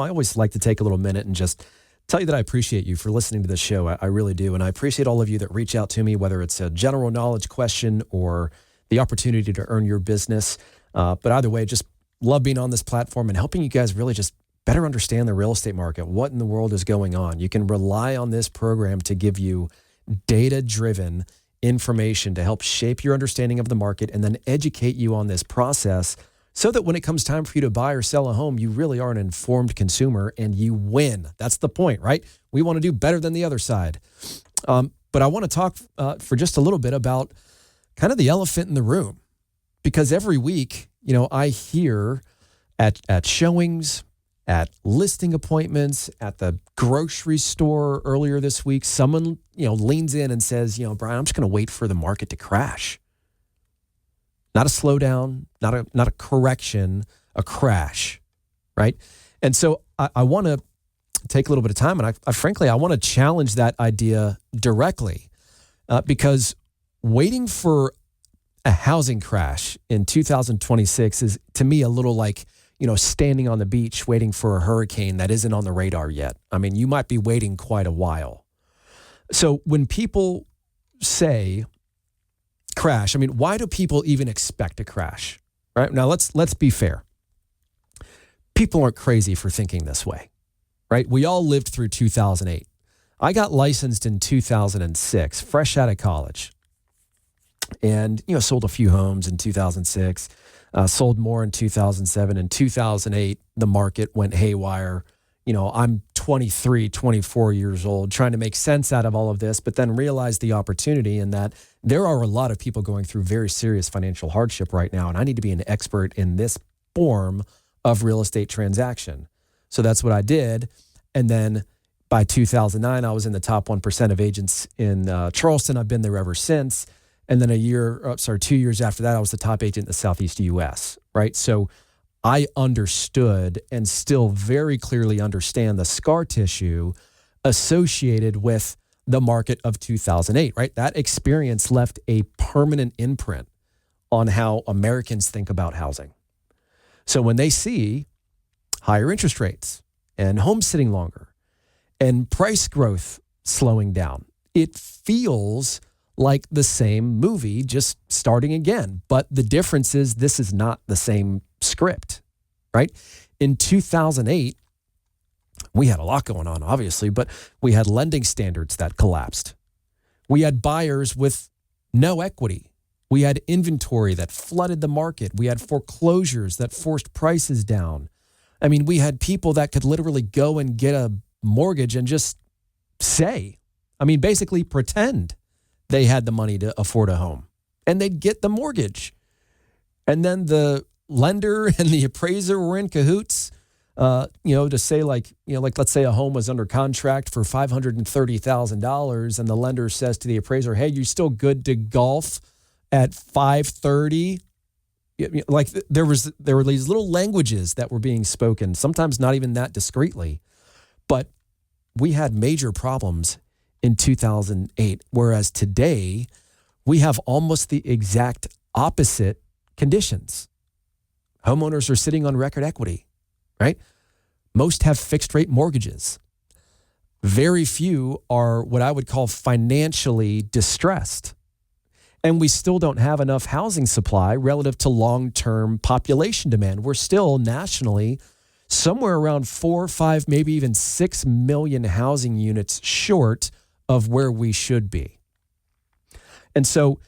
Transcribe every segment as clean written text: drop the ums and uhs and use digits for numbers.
I always like to take a little minute and just tell you that I appreciate you for listening to this show. I really do. And I appreciate all of you that reach out to me, whether it's a general knowledge question or the opportunity to earn your business. But either way, just love being on this platform and helping you guys really just better understand the real estate market, what in the world is going on. You can rely on this program to give you data-driven information to help shape your understanding of the market and then educate you on this process so that when it comes time for you to buy or sell a home, you really are an informed consumer and you win. That's the point, right? We want to do better than the other side. But I want to talk for just a little bit about kind of the elephant in the room, because every week, I hear at showings, at listing appointments, at the grocery store earlier this week, someone, leans in and says, Brian, I'm just going to wait for the market to crash. Not a slowdown, not a correction, a crash, right? And so I want to take a little bit of time, and I want to challenge that idea directly because waiting for a housing crash in 2026 is, to me, a little like, standing on the beach waiting for a hurricane that isn't on the radar yet. I mean, you might be waiting quite a while. So when people say crash, why do people even expect a crash? Right? Now, let's be fair. People aren't crazy for thinking this way, right? We all lived through 2008. I got licensed in 2006, fresh out of college. And, sold a few homes in 2006, sold more in 2007. In 2008, the market went haywire. I'm 23, 24 years old, trying to make sense out of all of this, but then realized the opportunity in that there are a lot of people going through very serious financial hardship right now, and I need to be an expert in this form of real estate transaction. So that's what I did. And then by 2009, I was in the top 1% of agents in Charleston. I've been there ever since. And then 2 years after that, I was the top agent in the Southeast U.S., right? So I understood and still very clearly understand the scar tissue associated with the market of 2008, right? That experience left a permanent imprint on how Americans think about housing. So when they see higher interest rates and homes sitting longer and price growth slowing down, it feels like the same movie just starting again. But the difference is this is not the same script, right? In 2008, we had a lot going on, obviously, but we had lending standards that collapsed. We had buyers with no equity. We had inventory that flooded the market. We had foreclosures that forced prices down. We had people that could literally go and get a mortgage and just basically pretend they had the money to afford a home, and they'd get the mortgage. And then the lender and the appraiser were in cahoots, to say let's say a home was under contract for $530,000 and the lender says to the appraiser, hey, you're still good to golf at 530. There were these little languages that were being spoken, sometimes not even that discreetly, but we had major problems in 2008, whereas today we have almost the exact opposite conditions. Homeowners are sitting on record equity, right? Most have fixed rate mortgages. Very few are what I would call financially distressed. And we still don't have enough housing supply relative to long-term population demand. We're still nationally somewhere around 4, 5, maybe even 6 million housing units short of where we should be. And so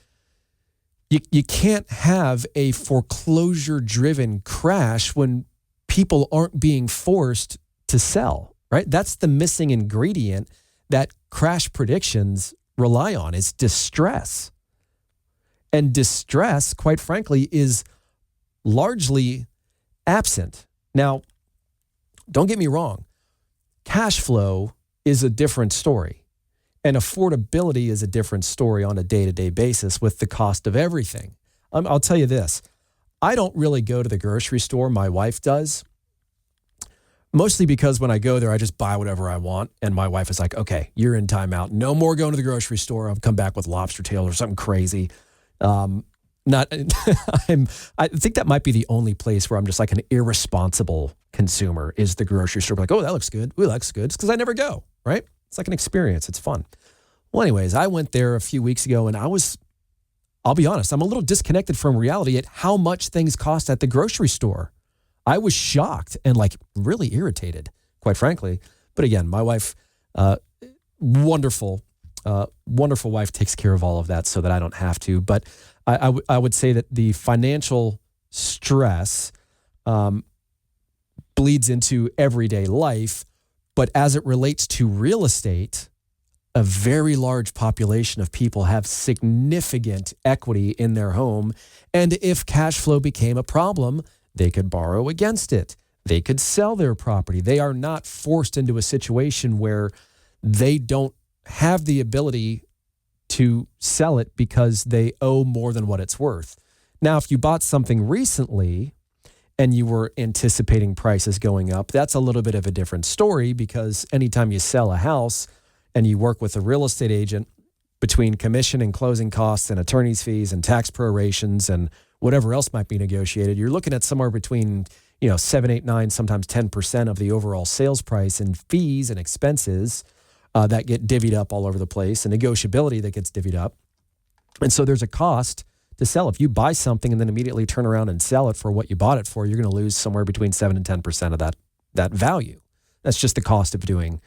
you can't have a foreclosure-driven crash when people aren't being forced to sell, right? That's the missing ingredient that crash predictions rely on, is distress. And distress, quite frankly, is largely absent. Now, don't get me wrong. Cash flow is a different story. And affordability is a different story on a day-to-day basis with the cost of everything. I'll tell you this. I don't really go to the grocery store. My wife does. Mostly because when I go there, I just buy whatever I want. And my wife is like, okay, you're in timeout. No more going to the grocery store. I'll come back with lobster tail or something crazy. not, I think that might be the only place where I'm just like an irresponsible consumer is the grocery store. Like, oh, that looks good. Ooh, that looks good. It's because I never go, right? It's like an experience. It's fun. Well, anyways, I went there a few weeks ago and I'll be honest, I'm a little disconnected from reality at how much things cost at the grocery store. I was shocked and like really irritated, quite frankly. But again, my wife, wonderful wife, takes care of all of that so that I don't have to. But I would say that the financial stress bleeds into everyday life. But as it relates to real estate, a very large population of people have significant equity in their home. And if cash flow became a problem, they could borrow against it. They could sell their property. They are not forced into a situation where they don't have the ability to sell it because they owe more than what it's worth. Now, if you bought something recently and you were anticipating prices going up, that's a little bit of a different story, because anytime you sell a house and you work with a real estate agent, between commission and closing costs and attorney's fees and tax prorations and whatever else might be negotiated, you're looking at somewhere between 7, 8, 9, sometimes 10% of the overall sales price in fees and expenses that get divvied up all over the place, and negotiability that gets divvied up. And so there's a cost to sell. If you buy something and then immediately turn around and sell it for what you bought it for, you're going to lose somewhere between 7 and 10% of that value. That's just the cost of doing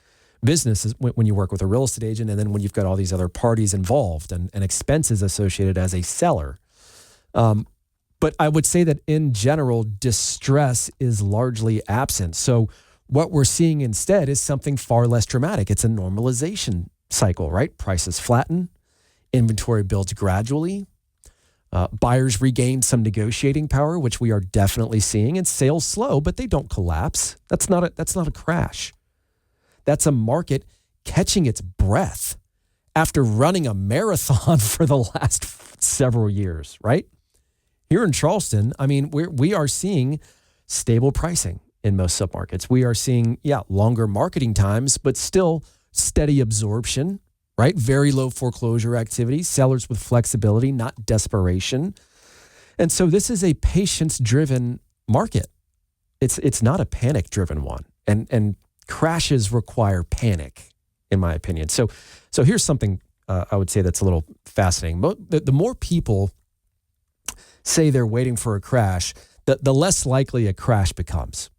business when you work with a real estate agent, and then when you've got all these other parties involved and expenses associated as a seller. But I would say that in general, distress is largely absent. So what we're seeing instead is something far less dramatic. It's a normalization cycle, right? Prices flatten, inventory builds gradually, buyers regain some negotiating power, which we are definitely seeing, and sales slow, but they don't collapse. That's not a crash. That's a market catching its breath after running a marathon for the last several years, right? Here in Charleston, I mean, we are seeing stable pricing in most submarkets. We are seeing, longer marketing times, but still steady absorption, right? Very low foreclosure activity, sellers with flexibility, not desperation. And so this is a patience-driven market. It's not a panic-driven one. And crashes require panic, in my opinion. So here's something I would say that's a little fascinating. The more people say they're waiting for a crash, the less likely a crash becomes.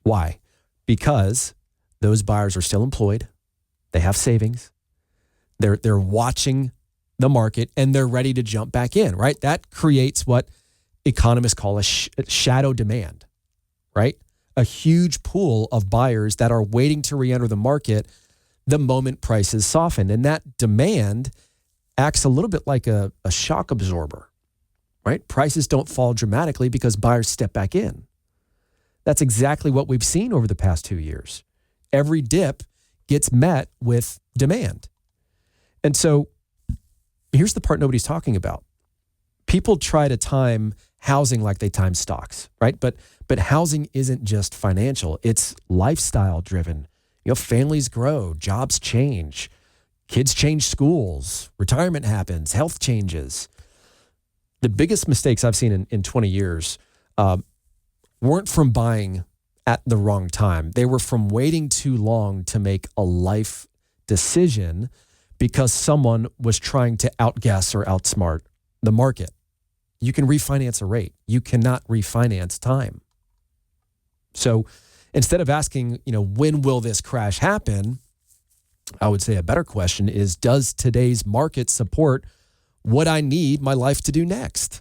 Why? Because those buyers are still employed. They have savings. They're watching the market and they're ready to jump back in, right? That creates what economists call a shadow demand, right? A huge pool of buyers that are waiting to re-enter the market the moment prices soften. And that demand acts a little bit like a shock absorber, right? Prices don't fall dramatically because buyers step back in. That's exactly what we've seen over the past 2 years. Every dip gets met with demand. And so here's the part nobody's talking about. People try to time housing like they time stocks, right? But housing isn't just financial. It's lifestyle driven. Families grow, jobs change, kids change schools, retirement happens, health changes. The biggest mistakes I've seen in 20 years weren't from buying at the wrong time. They were from waiting too long to make a life decision because someone was trying to outguess or outsmart the market. You can refinance a rate. You cannot refinance time. So instead of asking, when will this crash happen? I would say a better question is, does today's market support what I need my life to do next?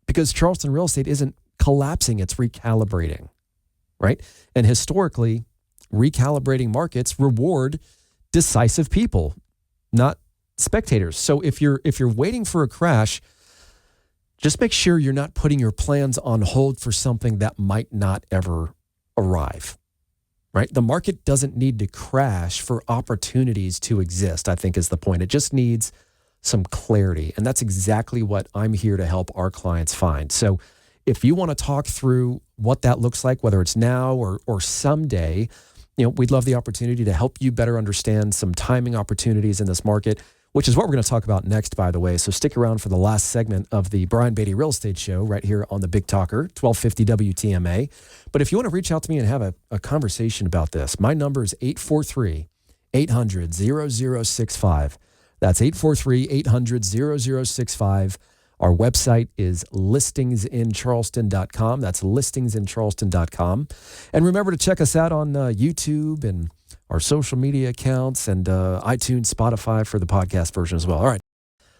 Because Charleston real estate isn't collapsing, it's recalibrating, right? And historically, recalibrating markets reward decisive people, not spectators. So if you're waiting for a crash, just make sure you're not putting your plans on hold for something that might not ever arrive, right? The market doesn't need to crash for opportunities to exist, I think is the point. It just needs some clarity. And that's exactly what I'm here to help our clients find. So if you want to talk through what that looks like, whether it's now or someday, we'd love the opportunity to help you better understand some timing opportunities in this market. which is what we're going to talk about next, by the way. So stick around for the last segment of the Brian Beatty Real Estate Show right here on the Big Talker, 1250 WTMA. But if you want to reach out to me and have a conversation about this, my number is 843-800-0065. That's 843-800-0065. Our website is listingsincharleston.com. That's listingsincharleston.com. And remember to check us out on YouTube and our social media accounts and iTunes, Spotify for the podcast version as well. All right,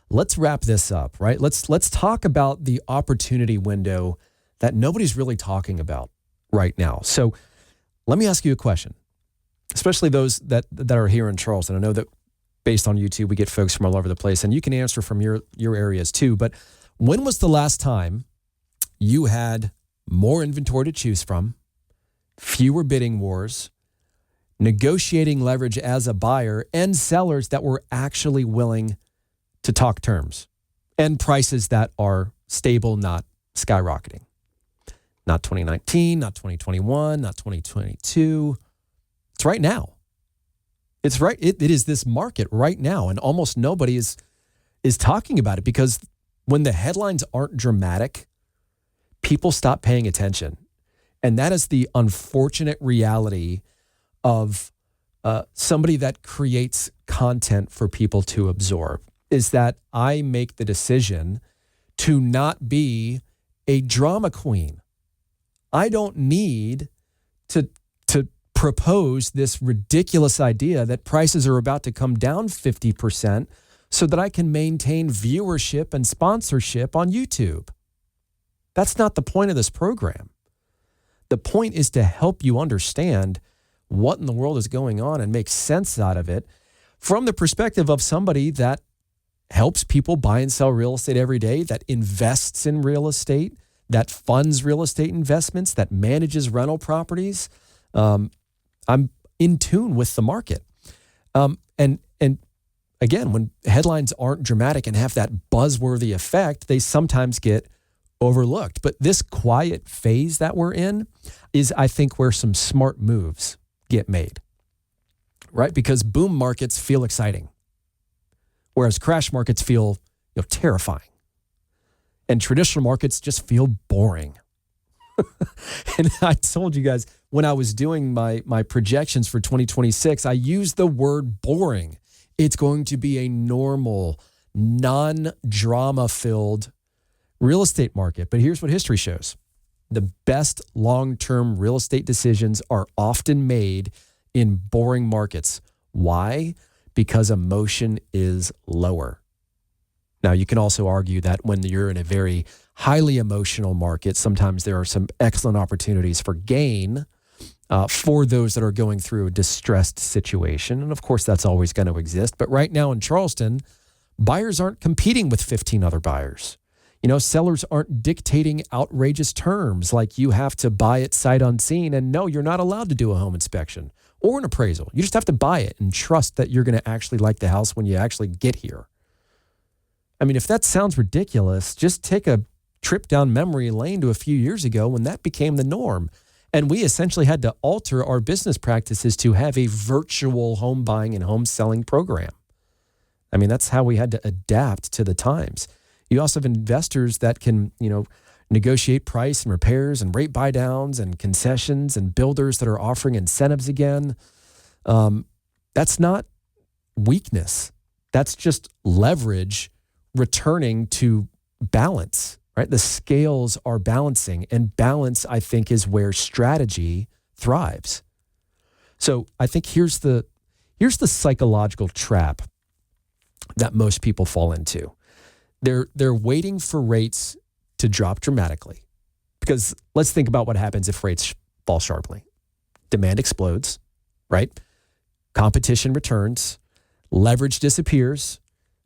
let's wrap this up, right? Let's talk about the opportunity window that nobody's really talking about right now. So let me ask you a question, especially those that are here in Charleston. I know that based on YouTube, we get folks from all over the place, and you can answer from your areas too. But when was the last time you had more inventory to choose from, fewer bidding wars, negotiating leverage as a buyer, and sellers that were actually willing to talk terms and prices that are stable, not skyrocketing? Not 2019, not 2021, not 2022. It's right now. It's right. It is this market right now, and almost nobody is talking about it because when the headlines aren't dramatic, people stop paying attention. And that is the unfortunate reality of somebody that creates content for people to absorb, is that I make the decision to not be a drama queen. I don't need to propose this ridiculous idea that prices are about to come down 50% so that I can maintain viewership and sponsorship on YouTube. That's not the point of this program. The point is to help you understand what in the world is going on and make sense out of it from the perspective of somebody that helps people buy and sell real estate every day, that invests in real estate, that funds real estate investments, that manages rental properties. I'm in tune with the market. And again, when headlines aren't dramatic and have that buzzworthy effect, they sometimes get overlooked. But this quiet phase that we're in is, I think, where some smart moves get made, right? Because boom markets feel exciting, whereas crash markets feel terrifying. And traditional markets just feel boring. And I told you guys, when I was doing my projections for 2026, I used the word boring. It's going to be a normal, non-drama filled real estate market. But here's what history shows. The best long-term real estate decisions are often made in boring markets. Why? Because emotion is lower. Now, you can also argue that when you're in a very highly emotional market, sometimes there are some excellent opportunities for gain for those that are going through a distressed situation. And of course, that's always going to exist. But right now in Charleston, buyers aren't competing with 15 other buyers. Sellers aren't dictating outrageous terms like you have to buy it sight unseen. And no, you're not allowed to do a home inspection or an appraisal. You just have to buy it and trust that you're going to actually like the house when you actually get here. I mean, if that sounds ridiculous, just take a trip down memory lane to a few years ago when that became the norm. And we essentially had to alter our business practices to have a virtual home buying and home selling program. I mean, that's how we had to adapt to the times. You also have investors that can, negotiate price and repairs and rate buy downs and concessions, and builders that are offering incentives again. That's not weakness. That's just leverage returning to balance, right? The scales are balancing, and balance, I think, is where strategy thrives. So I think here's the psychological trap that most people fall into. They're waiting for rates to drop dramatically, because let's think about what happens if rates fall sharply. Demand explodes, right? Competition returns, leverage disappears,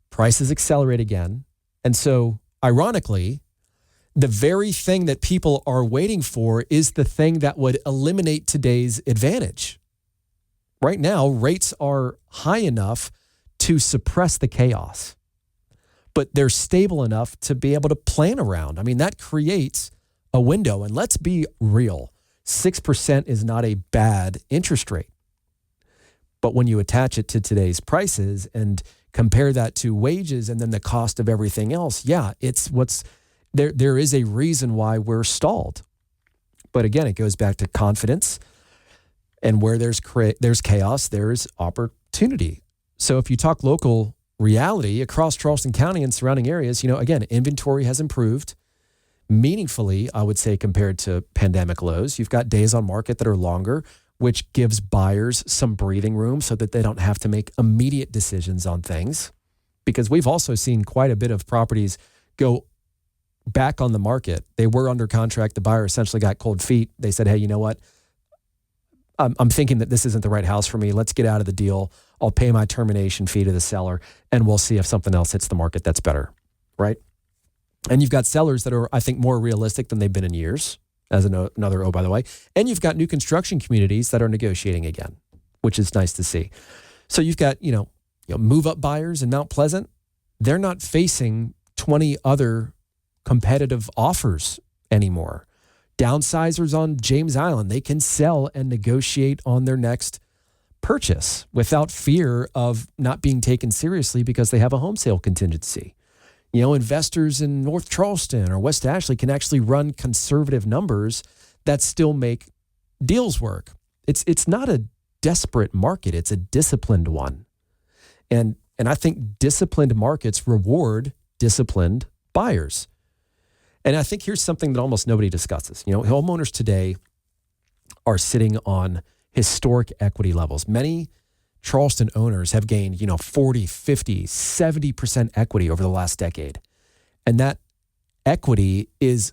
prices accelerate again. And so, ironically, the very thing that people are waiting for is the thing that would eliminate today's advantage. Right now, rates are high enough to suppress the chaos, but they're stable enough to be able to plan around. I mean, that creates a window. And let's be real, 6% is not a bad interest rate. But when you attach it to today's prices and compare that to wages and then the cost of everything else, yeah, it's what's there. There is a reason why we're stalled. But again, it goes back to confidence, and where there's chaos, there's opportunity. So if you talk local reality across Charleston County and surrounding areas, again, inventory has improved meaningfully, I would say, compared to pandemic lows. You've got days on market that are longer, which gives buyers some breathing room so that they don't have to make immediate decisions on things. Because we've also seen quite a bit of properties go back on the market. They were under contract. The buyer essentially got cold feet. They said, hey, you know what? I'm thinking that this isn't the right house for me. Let's get out of the deal. I'll pay my termination fee to the seller, and we'll see if something else hits the market that's better, right? And you've got sellers that are, I think, more realistic than they've been in years, as another by the way. And you've got new construction communities that are negotiating again, which is nice to see. So you've got, move-up buyers in Mount Pleasant. They're not facing 20 other competitive offers anymore. Downsizers on James Island, they can sell and negotiate on their next purchase without fear of not being taken seriously because they have a home sale contingency. Investors in North Charleston or West Ashley can actually run conservative numbers that still make deals work. It's not a desperate market, it's a disciplined one. And I think disciplined markets reward disciplined buyers. And I think here's something that almost nobody discusses. Homeowners today are sitting on historic equity levels. Many Charleston owners have gained, 40, 50, 70% equity over the last decade. And that equity is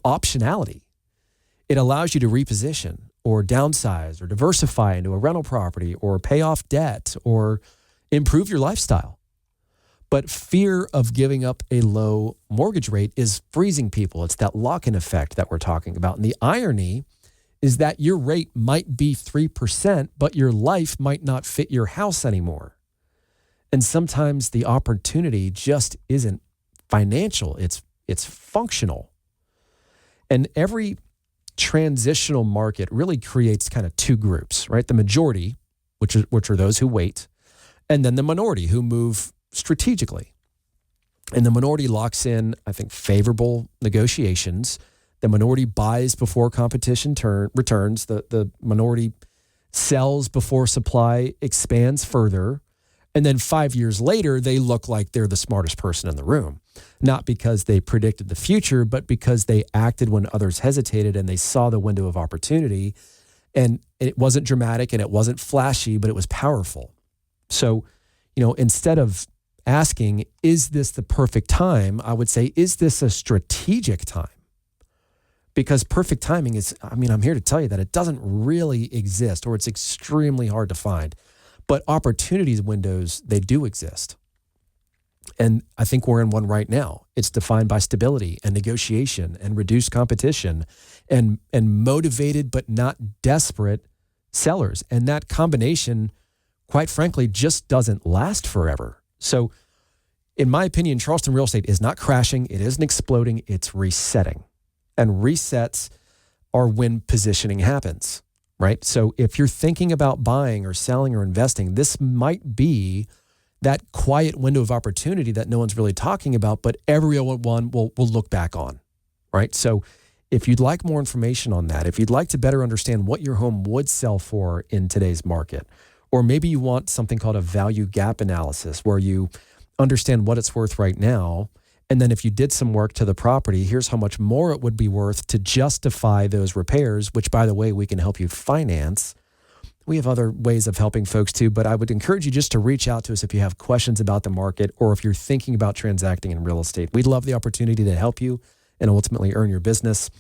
optionality. It allows you to reposition or downsize or diversify into a rental property or pay off debt or improve your lifestyle. But fear of giving up a low mortgage rate is freezing people. It's that lock-in effect that we're talking about. And the irony is that your rate might be 3%, but your life might not fit your house anymore. And sometimes the opportunity just isn't financial. It's functional. And every transitional market really creates kind of two groups, right? The majority, which are those who wait, and then the minority who move strategically. And the minority locks in, I think, favorable negotiations. The minority buys before competition returns. The minority sells before supply expands further. And then 5 years later, they look like they're the smartest person in the room. Not because they predicted the future, but because they acted when others hesitated and they saw the window of opportunity. And it wasn't dramatic and it wasn't flashy, but it was powerful. So, instead of asking, is this the perfect time? I would say, is this a strategic time? Because perfect timing is, I'm here to tell you that it doesn't really exist, or it's extremely hard to find. But opportunities windows, they do exist. And I think we're in one right now. It's defined by stability and negotiation and reduced competition and motivated but not desperate sellers. And that combination, quite frankly, just doesn't last forever. So in my opinion, Charleston real estate is not crashing. It isn't exploding. It's resetting. And resets are when positioning happens, right? So if you're thinking about buying or selling or investing, this might be that quiet window of opportunity that no one's really talking about, but everyone will look back on, right? So if you'd like more information on that, if you'd like to better understand what your home would sell for in today's market, or maybe you want something called a value gap analysis where you understand what it's worth right now, and then if you did some work to the property, here's how much more it would be worth to justify those repairs, which, by the way, we can help you finance. We have other ways of helping folks too, but I would encourage you just to reach out to us if you have questions about the market or if you're thinking about transacting in real estate. We'd love the opportunity to help you and ultimately earn your business.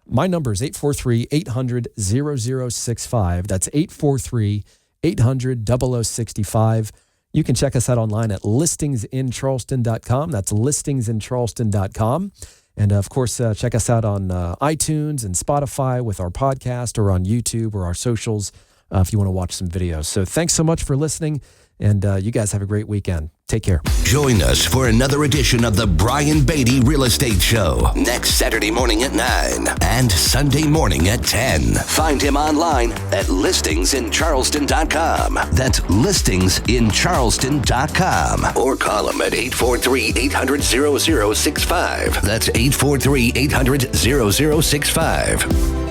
My number is 843-800-0065. That's 843-800-0065. You can check us out online at listingsincharleston.com. That's listingsincharleston.com. And of course, check us out on iTunes and Spotify with our podcast, or on YouTube or our socials if you want to watch some videos. So thanks so much for listening, and you guys have a great weekend. Take care. Join us for another edition of the Brian Beatty Real Estate Show next Saturday morning at 9 and Sunday morning at 10. Find him online at listingsincharleston.com. That's listingsincharleston.com. Or call him at 843-800-0065. That's 843-800-0065.